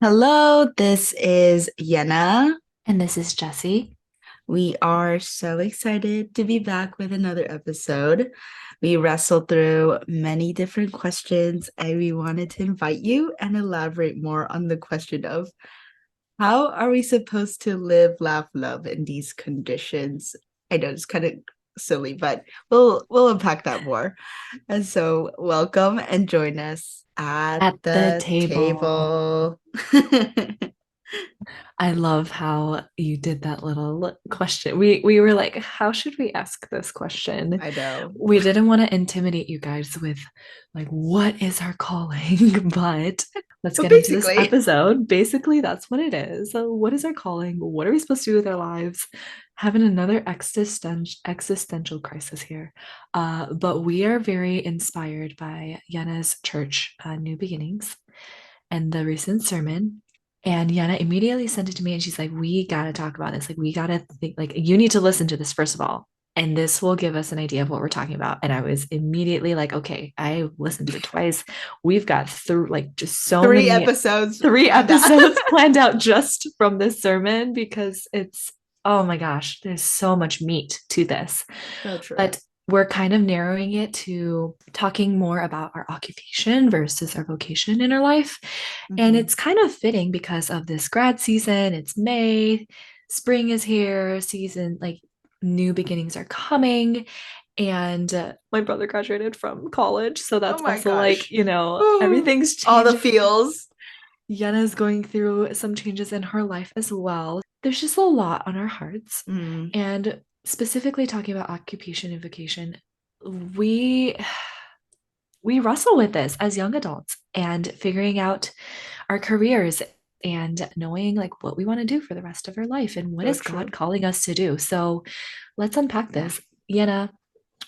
Hello, this is Yehna. And this is Jessie. We are so excited to be back with another episode. We wrestled through many different questions and we wanted to invite you and elaborate more on the question of how are we supposed to live, laugh, love in these conditions? I know it's kind of silly, but we'll unpack that more. And so welcome and join us at At the the table. table. I love how you did that little question. We were like, how should we ask this question? I know. We didn't want to intimidate you guys with like, what is our calling? But let's But get into this basically, episode. Basically, that's what it is. So what is our calling? What are we supposed to do with our lives? Having another existential crisis here. But we are very inspired by Yana's church, New Beginnings, and the recent sermon. And Yana immediately sent it to me and she's like, we got to talk about this. Like, we got to think, like, you need to listen to this first of all. And this will give us an idea of what we're talking about. And I was immediately like, okay, I listened to it twice. We've got through like just so three many, episodes three planned out. episodes planned out just from this sermon because it's, oh my gosh, there's so much meat to this. So true. But we're kind of narrowing it to talking more about our occupation versus our vocation in our life. And Hmm. it's kind of fitting because of this grad season. It's May, spring is here, season, like new beginnings are coming. And my brother graduated from college. So Oh that's my also like, gosh. everything's All the changing. feels. Yena's going through some changes in her life as well. There's just a lot on our hearts. Mm, And specifically talking about occupation and vocation, we we wrestle with this as young adults and figuring out our careers and knowing like what we want to do for the rest of our life and what so is God true. calling us to do. So let's unpack Yeah. this. Yenna,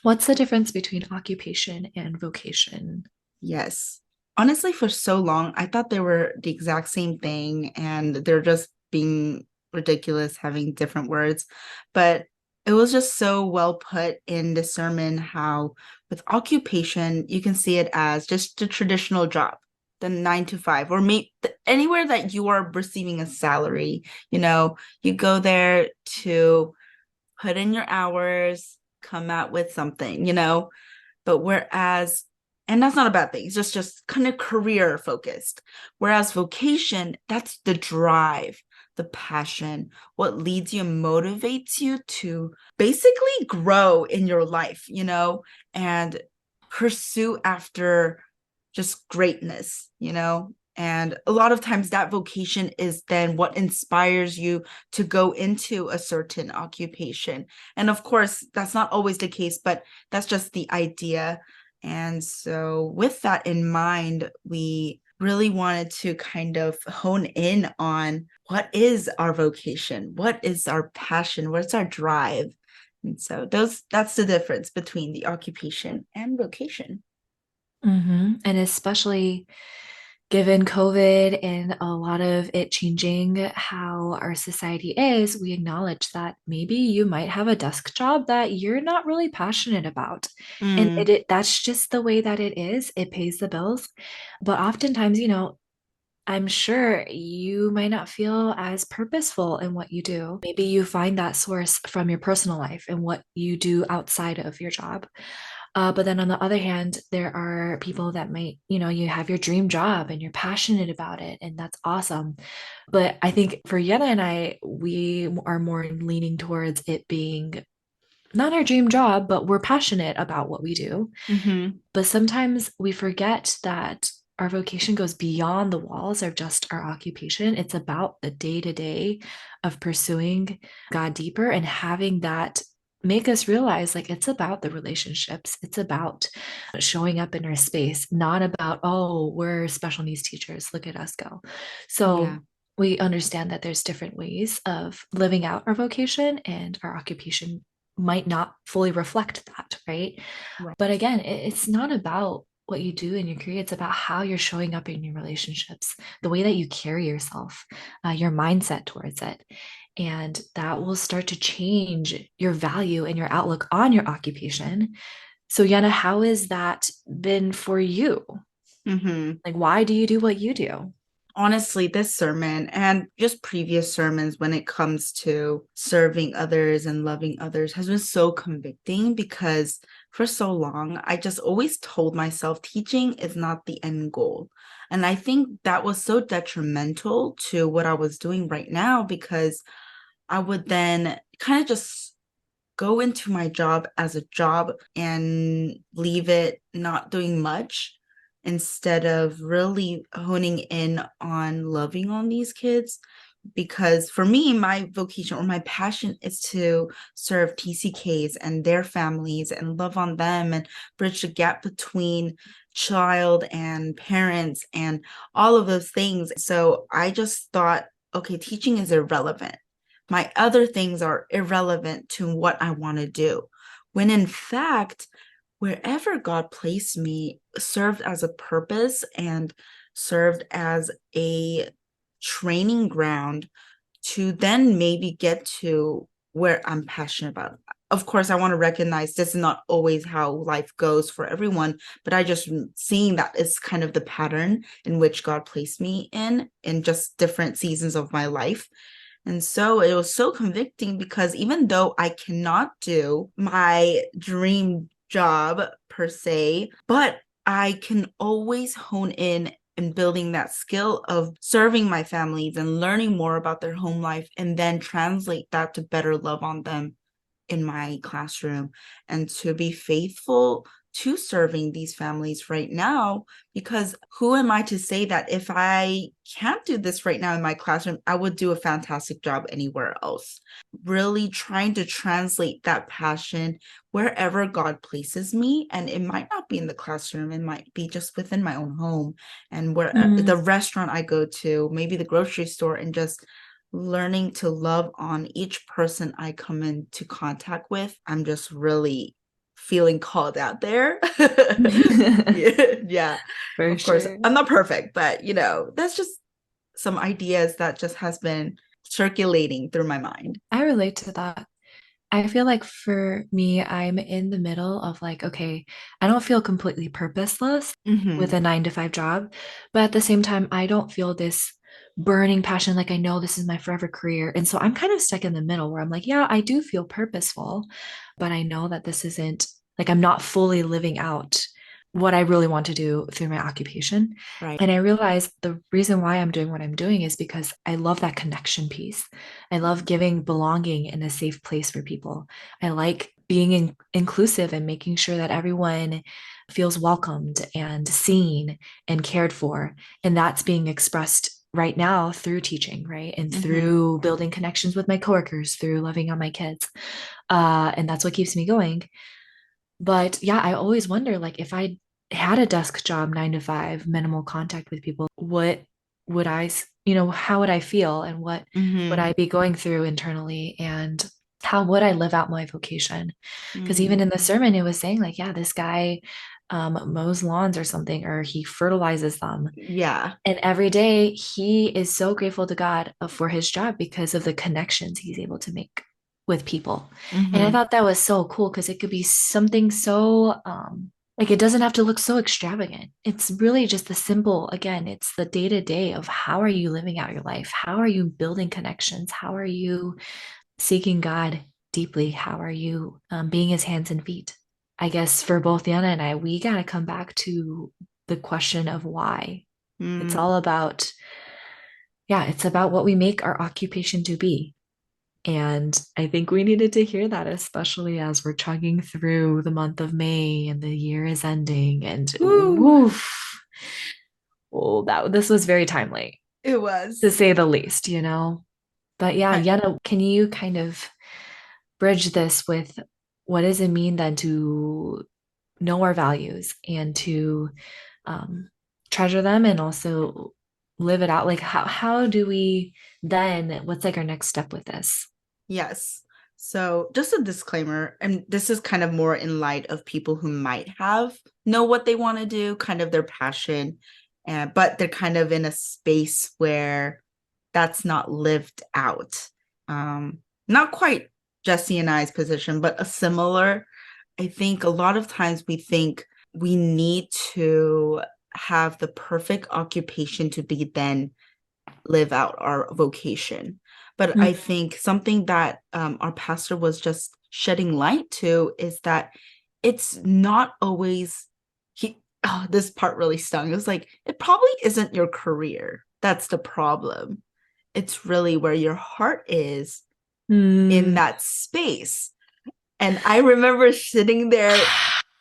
what's the difference between occupation and vocation? Yes. Honestly, for so long, I thought they were the exact same thing and they're just being ridiculous having different words. But it was just so well put in the sermon how with occupation, you can see it as just the traditional job, the 9 to 5, or maybe anywhere that you are receiving a salary. You go there to put in your hours, come out with something. But whereas, and that's not a bad thing, it's just kind of career focused. Whereas vocation, that's the drive, the passion, what leads you and motivates you to basically grow in your life, and pursue after just greatness. And a lot of times that vocation is then what inspires you to go into a certain occupation. And of course, that's not always the case, but that's just the idea. And so, with that in mind, we really wanted to kind of hone in on what is our vocation, what is our passion, what's our drive. And so that's the difference between the occupation and vocation. And especially given COVID and a lot of it changing how our society is, we acknowledge that maybe you might have a desk job that you're not really passionate about. And Mm, that's just the way that it is. It pays the bills. But oftentimes, I'm sure you might not feel as purposeful in what you do. Maybe you find that source from your personal life and what you do outside of your job. But then on the other hand, there are people that might, you have your dream job and you're passionate about it, and that's awesome. But I think for Yenna and I, we are more leaning towards it being not our dream job, but we're passionate about what we do. hmm. But sometimes we forget that our vocation goes beyond the walls of just our occupation. It's about the day to day of pursuing God deeper and having that make us realize like it's about the relationships. It's about showing up in our space, not about, oh, we're special needs teachers. Look at us go. Yeah. So we understand that there's different ways of living out our vocation and our occupation might not fully reflect that, right? But Right. again, it's not about what you do in your career. It's about how you're showing up in your relationships, the way that you carry yourself, your mindset towards it. And that will start to change your value and your outlook on your occupation. So, Yana, how has that been for you? Hmm. Like, why do you do what you do? Honestly, this sermon and just previous sermons when it comes to serving others and loving others has been so convicting because for so long, I just always told myself teaching is not the end goal. And I think that was so detrimental to what I was doing right now because I would then kind of just go into my job as a job and leave it not doing much instead of really honing in on loving on these kids. Because for me, my vocation or my passion is to serve TCKs and their families and love on them and bridge the gap between child and parents and all of those things. So I just thought, okay, teaching is irrelevant. My other things are irrelevant to what I want to do. When in fact, wherever God placed me served as a purpose and served as a training ground to then maybe get to where I'm passionate about. Of course, I want to recognize this is not always how life goes for everyone, but I just seeing that is kind of the pattern in which God placed me in just different seasons of my life. And so it was so convicting because even though I cannot do my dream job per se, but I can always hone in and building that skill of serving my families and learning more about their home life and then translate that to better love on them in my classroom and to be faithful to serving these families right now, because who am I to say that if I can't do this right now in my classroom, I would do a fantastic job anywhere else. Really trying to translate that passion wherever God places me. And it might not be in the classroom, it might be just within my own home and where the restaurant I go to, maybe the grocery store, and just learning to love on each person I come into contact with. I'm just really feeling called out there. Yeah, yeah. For Of course, sure. I'm not perfect, but that's just some ideas that just has been circulating through my mind. I relate to that. I feel like for me, I'm in the middle of like, okay, I don't feel completely purposeless with Mm-hmm. a 9 to 5 job, but at the same time, I don't feel this burning passion. Like I know this is my forever career. And so I'm kind of stuck in the middle where I'm like, yeah, I do feel purposeful, but I know that this isn't like I'm not fully living out what I really want to do through my occupation. Right. And I realize the reason why I'm doing what I'm doing is because I love that connection piece. I love giving belonging in a safe place for people. I like being inclusive and making sure that everyone feels welcomed and seen and cared for. And that's being expressed right now through teaching, right? And Mm-hmm. through building connections with my coworkers, through loving on my kids. And that's what keeps me going. But yeah, I always wonder like if I had a desk job 9 to 5, minimal contact with people, what would how would I feel and what would Mm-hmm. I be going through internally and how would I live out my vocation? Because Mm-hmm. even in the sermon, it was saying like, yeah, this guy mows lawns or something, or he fertilizes them. Yeah. And every day he is so grateful to God for his job because of the connections he's able to make with people. And I Mm-hmm. thought that was so cool because it could be something so like it doesn't have to look so extravagant. It's really just the simple, again, it's the day to day of how are you living out your life? How are you building connections? How are you seeking God deeply? How are you being his hands and feet? I guess for both Yana and I, we got to come back to the question of why. It's Mm-hmm. all about, yeah, it's about what we make our occupation to be. And I think we needed to hear that, especially as we're chugging through the month of May and the year is ending. And Woo. woof, oh, that this was very timely, It to was. say the least, you know. But yeah, I, Yenna, can you kind of bridge this with what does it mean then to know our values and to um, treasure them and also live it out? Like how do we then, what's like our next step with this? Yes. So, just a disclaimer, and this is kind of more in light of people who might have know what they want to do, kind of their passion, and but they're kind of in a space where that's not lived out. Not quite Jessie and I's position, but a similar. I think a lot of times we think we need to have the perfect occupation to be then live out our vocation. But I Mm. think something that our pastor was just shedding light to is that it's not always this part really stung. It was like, it probably isn't your career. That's the problem. It's really where your heart is in Mm. that space. And I remember sitting there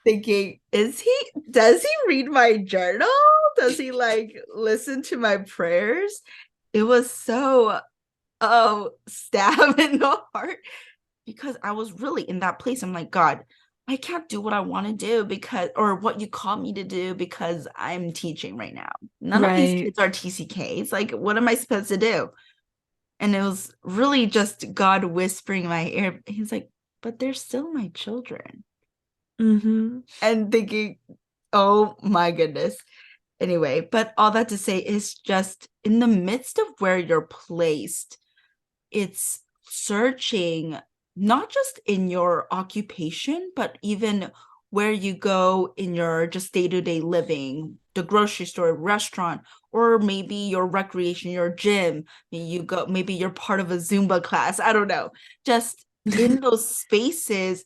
thinking, does he read my journal? Does he like listen to my prayers? It was so stab in the heart because I was really in that place. I'm like, God, I can't do what I want to do because, or what you call me to do because I'm teaching right now. None of these Right. kids are TCKs. Like, what am I supposed to do? And it was really just God whispering in my ear. He's like, but they're still my children. Mm-hmm. And thinking, oh my goodness. Anyway, but all that to say is just in the midst of where you're placed, it's searching not just in your occupation, but even where you go in your just day-to-day living, the grocery store, restaurant, or maybe your recreation, your gym. Maybe you're part of a Zumba class. I don't know. Just in those spaces,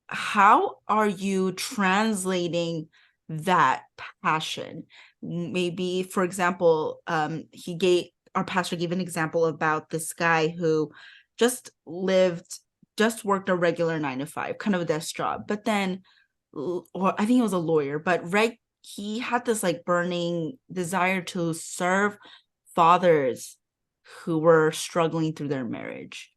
how are you translating that passion? Maybe, for example, our pastor gave an example about this guy who just lived, just worked a regular 9 to 5, kind of a desk job, but then, or I think he was a lawyer, but he had this like burning desire to serve fathers who were struggling through their marriage,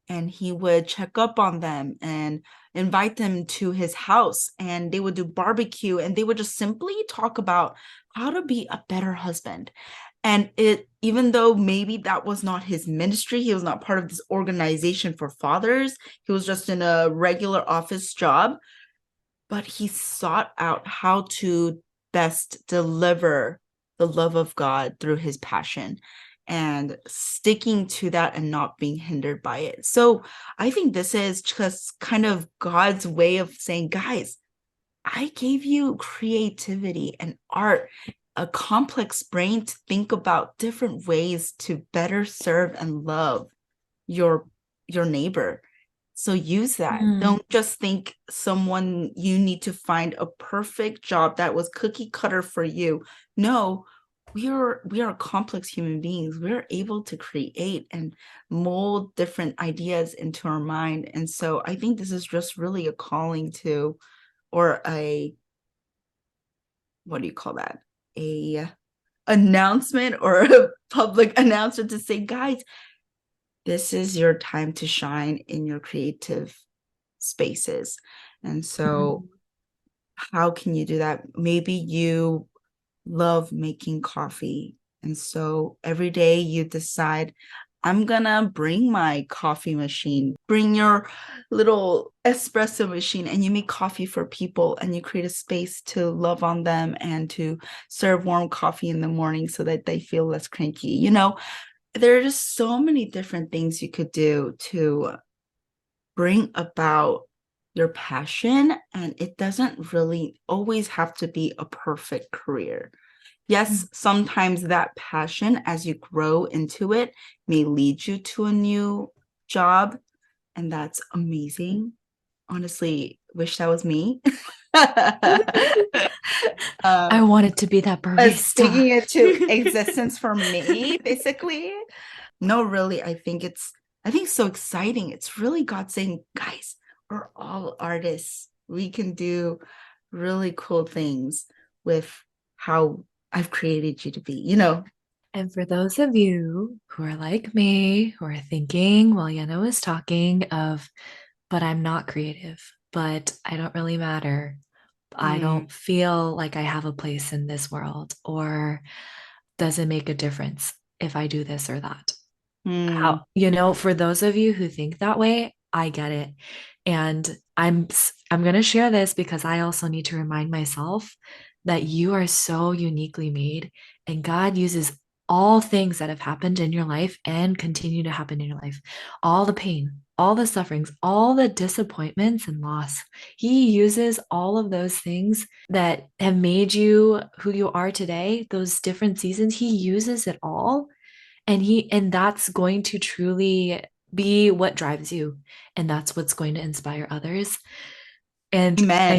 and he would check up on them and invite them to his house, and they would do barbecue, and they would just simply talk about how to be a better husband. And it, even though maybe that was not his ministry, he was not part of this organization for fathers, he was just in a regular office job, but he sought out how to best deliver the love of God through his passion and sticking to that and not being hindered by it. So I think this is just kind of God's way of saying, guys, I gave you creativity and art, a complex brain to think about different ways to better serve and love your your neighbor. So use that. Mm. Don't just think someone you need to find a perfect job that was cookie cutter for you. No, we are complex human beings. We're able to create and mold different ideas into our mind. And so I think this is just really a calling to, or a, what do you call that? A announcement or a public announcement to say, guys, this is your time to shine in your creative spaces. And so, Mm. how can you do that? Maybe you love making coffee. And so, every day you decide, I'm gonna bring my coffee machine, bring your little espresso machine, and you make coffee for people and you create a space to love on them and to serve warm coffee in the morning so that they feel less cranky. There are just so many different things you could do to bring about your passion, and it doesn't really always have to be a perfect career. Yes, Mm. sometimes that passion, as you grow into it, may lead you to a new job, and that's amazing. Honestly, wish that was me. I um, wanted to be that barista. Speaking into existence for me, basically. No, really, I think it's so exciting. It's really God saying, guys, we're all artists. We can do really cool things with how I've created you to be. And for those of you who are like me, who are thinking while Yena was talking of, but I'm not creative, but I don't really matter. I Mm, don't feel like I have a place in this world, or does it make a difference if I do this or that? mm, For those of you who think that way, I get it. And I'm going to share this because I also need to remind myself that you are so uniquely made, and God uses all things that have happened in your life and continue to happen in your life. All the pain, all the sufferings, all the disappointments and loss. He uses all of those things that have made you who you are today, those different seasons. He uses it all, and that's going to truly be what drives you, and that's what's going to inspire others. And Amen.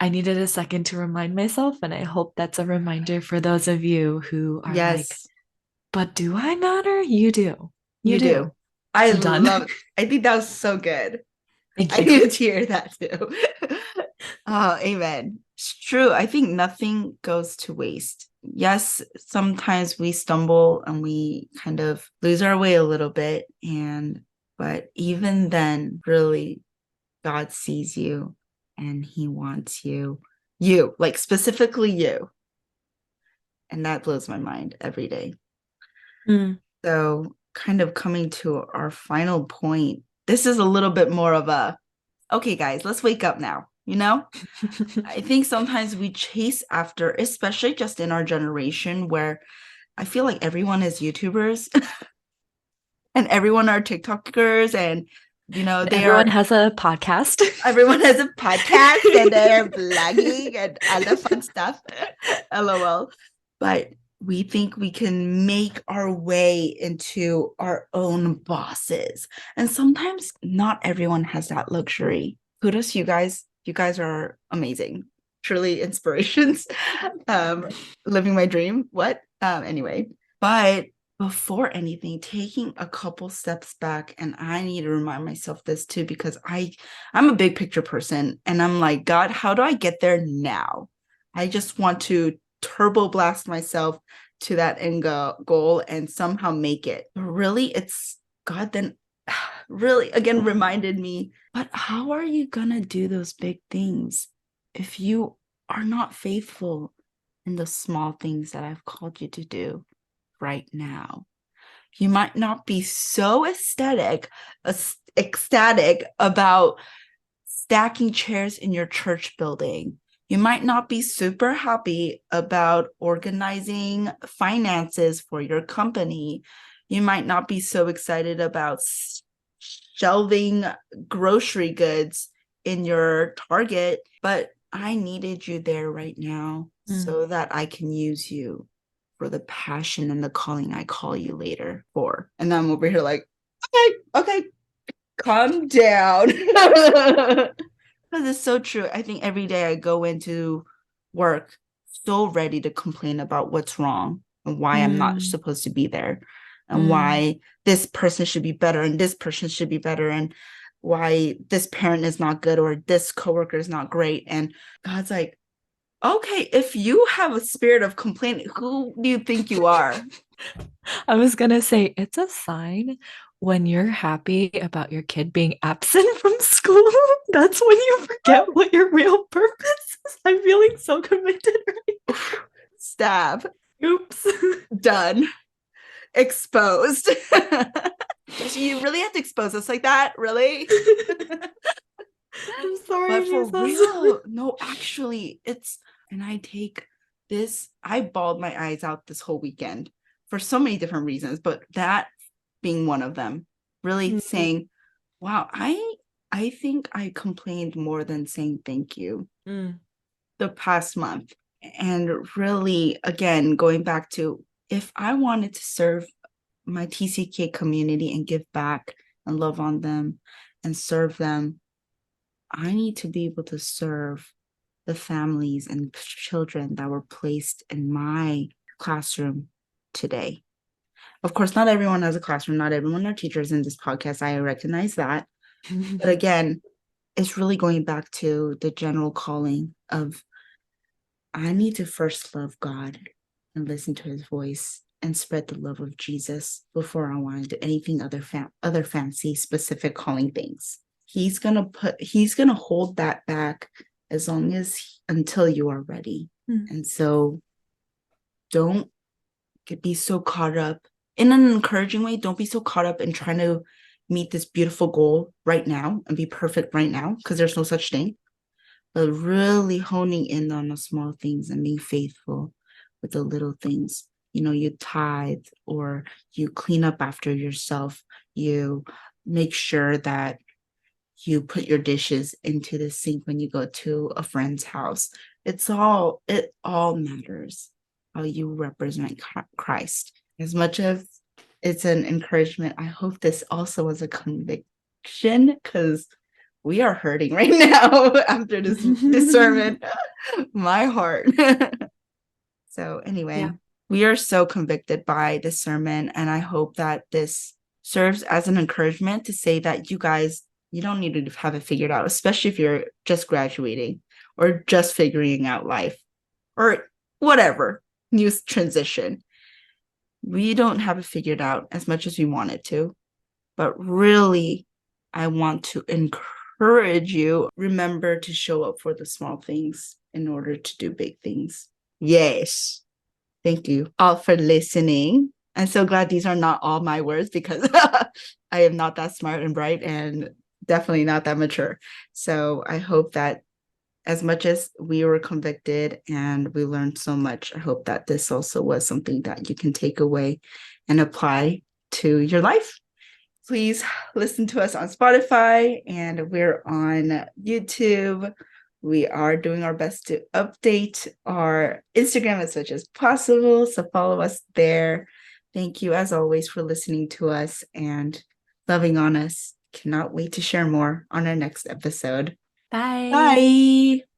I needed a second to remind myself, and I hope that's a reminder for those of you who are like, Yes, but do I matter? You do. You you do. do. I I'm done. love I think that was so good. Thank I you. needed to hear that too. Oh, amen. It's true. I think nothing goes to waste. Yes, sometimes we stumble and we kind of lose our way a little bit. But even then, really, God sees you and he wants you, like specifically you. And that blows my mind every day. Mm. So, kind of coming to our final point, this is a little bit more of a, okay, guys, let's wake up now, you know? I think sometimes we chase after, especially just in our generation, where I feel like everyone is YouTubers and everyone are TikTokers, and they Everyone are has a podcast. everyone has a podcast and they're blogging and all the fun stuff. LOL. But we think we can make our way into our own bosses. And sometimes not everyone has that luxury. Kudos to you guys. You guys are amazing. Truly inspirations. Um, living my dream. What? Anyway. But before anything, taking a couple steps back, and I need to remind myself this too, because I'm a big picture person, and I'm like, God, how do I get there now? I just want to turbo blast myself to that end goal and somehow make it. But really, it's God then really again reminded me, but how are you gonna do those big things if you are not faithful in the small things that I've called you to do right now? You might not be so ecstatic about stacking chairs in your church building. You might not be super happy about organizing finances for your company. You might not be so excited about shelving grocery goods in your Target, but I needed you there right now Mm. so that I can use you for the passion and the calling I call you later for. And I'm over here like, okay, calm down. Because it's so true. I think every day I go into work so ready to complain about what's wrong and why I'm not Mm. supposed to be there, and Mm. why this person should be better and this person should be better, and why this parent is not good or this coworker is not great. And God's like, okay, if you have a spirit of complaining, who do you think you are? I was gonna say it's a sign when you're happy about your kid being absent from school. That's when you forget what your real purpose is. I'm feeling so convicted right Stab. now. Oops. Done. Exposed. You really have to expose us like that? Really? I'm sorry, But for Jesus. real, no, actually, and I bawled my eyes out this whole weekend for so many different reasons, but that being one of them, really Mm. saying, wow, I think I complained more than saying thank you Mm. the past month. And really, again, going back to, if I wanted to serve my TCK community and give back and love on them and serve them, I need to be able to serve the families and children that were placed in my classroom today. Of course, not everyone has a classroom, not everyone are teachers in this podcast. I recognize that. But again, it's really going back to the general calling of, I need to first love God and listen to his voice and spread the love of Jesus before I want to do anything other fancy specific calling things. He's gonna hold that back as long as until you are ready. Mm. And so don't be so caught up in an encouraging way. Don't be so caught up in trying to meet this beautiful goal right now and be perfect right now, because there's no such thing. But really honing in on the small things and being faithful with the little things. You tithe, or you clean up after yourself. You make sure that you put your dishes into the sink when you go to a friend's house. It all matters how you represent Christ. As much as it's an encouragement, I hope this also was a conviction, because we are hurting right now after this sermon. My heart. So anyway, Yeah. we are so convicted by this sermon, and I hope that this serves as an encouragement to say that you guys, you don't need to have it figured out, especially if you're just graduating or just figuring out life or whatever, new transition. We don't have it figured out as much as we wanted to, but really, I want to encourage you, remember to show up for the small things in order to do big things. Yes. Thank you all for listening. I'm so glad these are not all my words, because I am not that smart and bright and definitely not that mature. So I hope that as much as we were convicted and we learned so much, I hope that this also was something that you can take away and apply to your life. Please listen to us on Spotify, and we're on YouTube. We are doing our best to update our Instagram as much as possible, so follow us there. Thank you, as always, for listening to us and loving on us. Cannot wait to share more on our next episode. Bye. Bye.